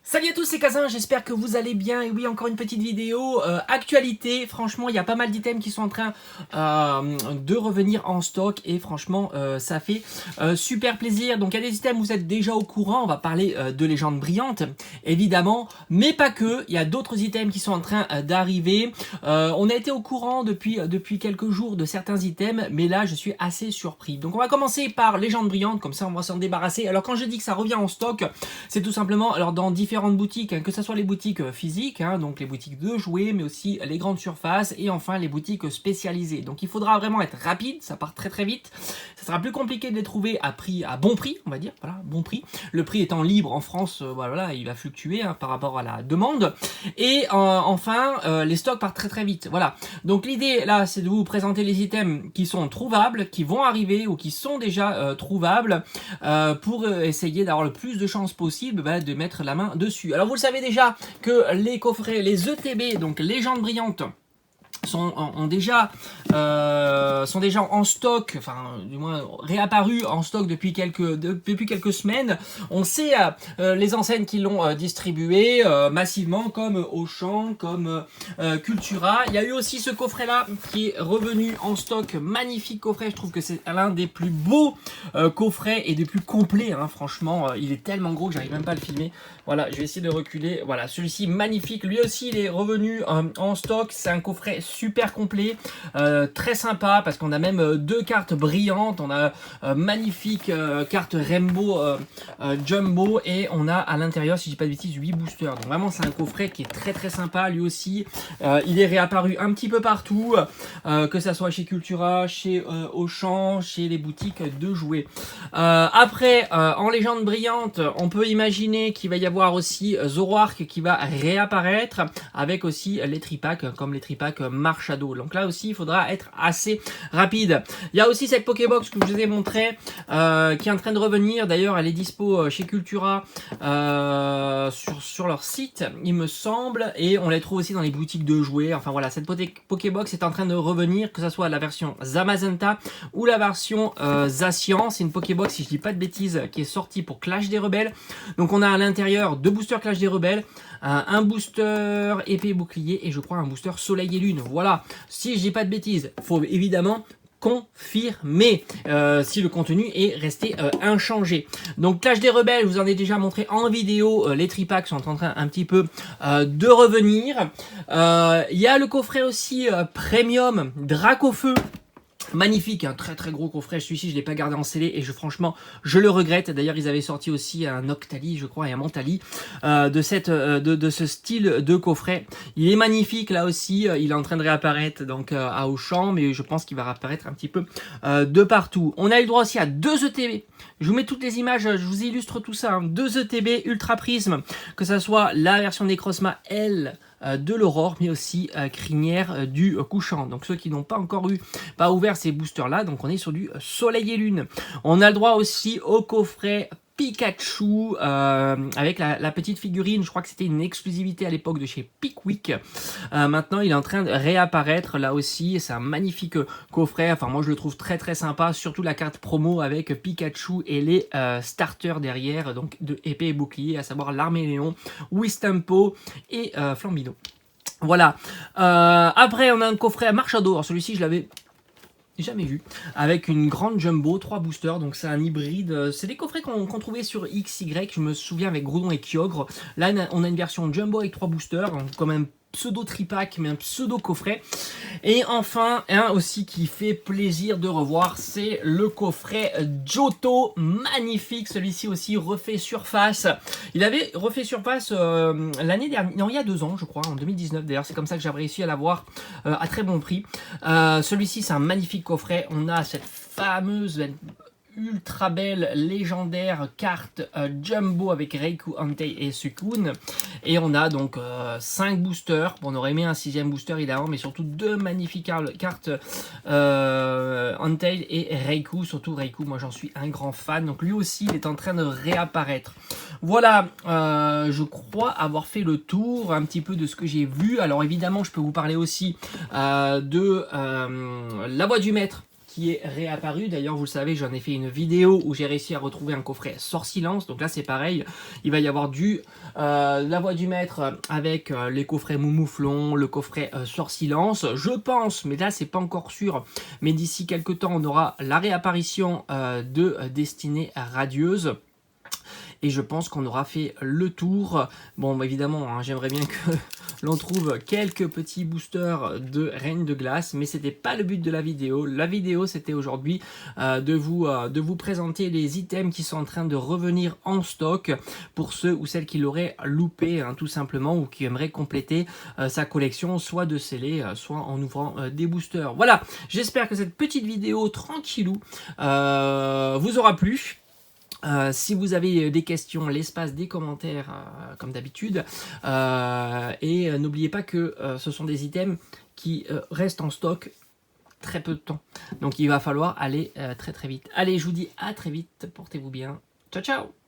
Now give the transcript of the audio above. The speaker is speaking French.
Salut à tous, c'est Kazin, j'espère que vous allez bien. Et oui, encore une petite vidéo actualité. Franchement, il y a pas mal d'items qui sont en train de revenir en stock. Et franchement, ça fait super plaisir. Donc, il y a des items, vous êtes déjà au courant. On va parler de légendes brillantes, évidemment. Mais pas que, il y a d'autres items qui sont en train d'arriver. On a été au courant depuis quelques jours de certains items. Mais là, je suis assez surpris. Donc, on va commencer par légendes brillantes. Comme ça, on va s'en débarrasser. Alors, quand je dis que ça revient en stock, c'est tout simplement alors dans différentes boutiques, hein, que ce soit les boutiques physiques, hein, donc les boutiques de jouets, mais aussi les grandes surfaces et enfin les boutiques spécialisées. Donc il faudra vraiment être rapide, ça part très vite. Ça sera plus compliqué de les trouver à bon prix, on va dire, voilà, bon prix. Le prix étant libre en France, voilà, il va fluctuer hein, par rapport à la demande. Et enfin, les stocks partent très vite. Voilà. Donc l'idée là, c'est de vous présenter les items qui sont trouvables, qui vont arriver ou qui sont déjà trouvables, pour essayer d'avoir le plus de chances possible de mettre la main dessus. Alors vous le savez déjà que les coffrets, les ETB, donc légendes brillantes, sont déjà en stock, enfin du moins réapparus en stock depuis quelques semaines. On sait les enseignes qui l'ont distribué massivement, comme Auchan, comme Cultura. Il y a eu aussi ce coffret là qui est revenu en stock, magnifique coffret. Je trouve que c'est l'un des plus beaux coffrets et des plus complets, hein. Franchement, il est tellement gros que j'arrive même pas à le filmer. Voilà, je vais essayer de reculer. Voilà, celui-ci magnifique, lui aussi il est revenu en stock. C'est un coffret super complet, très sympa parce qu'on a même deux cartes brillantes. On a magnifique carte Rainbow Jumbo et on a à l'intérieur, si je dis pas de bêtises, 8 boosters. Donc vraiment c'est un coffret qui est très sympa. Lui aussi, il est réapparu un petit peu partout, que ça soit chez Cultura, chez Auchan, chez les boutiques de jouets. Après, en légende brillante, on peut imaginer qu'il va y avoir aussi Zoroark qui va réapparaître avec aussi les tripacks, comme les tripacks Marshado. Donc là aussi, il faudra être assez rapide. Il y a aussi cette Pokébox que je vous ai montré, qui est en train de revenir. D'ailleurs, elle est dispo chez Cultura sur leur site, il me semble, et on les trouve aussi dans les boutiques de jouets. Enfin voilà, cette Pokébox est en train de revenir, que ce soit la version Zamazenta ou la version Zacian. C'est une Pokébox, si je dis pas de bêtises, qui est sortie pour Clash des Rebelles. Donc on a à l'intérieur deux boosters Clash des Rebelles, un booster épée et bouclier et je crois un booster soleil et lune. Voilà, si je dis pas de bêtises, faut évidemment confirmer si le contenu est resté inchangé. Donc Clash des Rebelles, je vous en ai déjà montré en vidéo, les tripacks sont en train un petit peu de revenir. Il y a le coffret aussi premium Dracofeu. Magnifique, un très gros coffret. Celui-ci, je ne l'ai pas gardé en scellé et franchement, je le regrette. D'ailleurs, ils avaient sorti aussi un Octali, je crois, et un Mentali de ce style de coffret. Il est magnifique là aussi. Il est en train de réapparaître donc à Auchan, mais je pense qu'il va réapparaître un petit peu de partout. On a eu le droit aussi à deux ETB. Je vous mets toutes les images, je vous illustre tout ça. Hein. Deux ETB Ultra Prisme, que ça soit la version Necrozma L de l'Aurore, mais aussi crinière du couchant. Donc ceux qui n'ont pas encore ouvert ces boosters là, donc on est sur du soleil et lune. On a le droit aussi au coffret Pikachu avec la petite figurine. Je crois que c'était une exclusivité à l'époque de chez Pickwick. Maintenant il est en train de réapparaître là aussi. C'est un magnifique coffret. Enfin moi je le trouve très sympa, surtout la carte promo avec Pikachu et les starters derrière, donc de épée et bouclier, à savoir l'Arméléon, Wistempo et Flambino. Voilà. Après on a un coffret à Marshado. Alors celui-ci je l'avais jamais vu, avec une grande jumbo, 3 boosters, donc c'est un hybride. C'est des coffrets qu'on trouvait sur XY, je me souviens, avec Groudon et Kyogre. Là on a une version jumbo avec 3 boosters, donc comme un pseudo tripack, mais un pseudo coffret. Et enfin, un aussi qui fait plaisir de revoir, c'est le coffret Johto, magnifique. Celui-ci aussi refait surface. Il avait refait surface l'année dernière, non, il y a 2 ans, je crois, en 2019 d'ailleurs. C'est comme ça que j'avais réussi à l'avoir à très bon prix. Celui-ci, c'est un magnifique coffret. On a cette fameuse ultra belle légendaire carte jumbo avec Raikou, Entei et Suicune, et on a donc 5 boosters. Bon, on aurait aimé un 6ème booster évidemment, mais surtout 2 magnifiques cartes Entei et Raikou. Surtout Raikou, moi j'en suis un grand fan, donc lui aussi il est en train de réapparaître. Voilà, je crois avoir fait le tour un petit peu de ce que j'ai vu. Alors évidemment je peux vous parler aussi de la voix du maître qui est réapparu. D'ailleurs, vous le savez, j'en ai fait une vidéo où j'ai réussi à retrouver un coffret Sorcilence. Donc là, c'est pareil. Il va y avoir la voix du maître avec les coffrets Moumouflon, le coffret Sorcilence. Je pense, mais là, c'est pas encore sûr. Mais d'ici quelques temps, on aura la réapparition de Destinée Radieuse. Et je pense qu'on aura fait le tour. Bon, évidemment, hein, j'aimerais bien que l'on trouve quelques petits boosters de Reine de Glace, mais c'était pas le but de la vidéo. La vidéo, c'était aujourd'hui de vous présenter les items qui sont en train de revenir en stock pour ceux ou celles qui l'auraient loupé, hein, tout simplement, ou qui aimeraient compléter sa collection, soit de sceller, soit en ouvrant des boosters. Voilà, j'espère que cette petite vidéo tranquillou vous aura plu. Si vous avez des questions, l'espace des commentaires comme d'habitude. Et n'oubliez pas que ce sont des items qui restent en stock très peu de temps. Donc il va falloir aller très vite. Allez, je vous dis à très vite. Portez-vous bien. Ciao, ciao!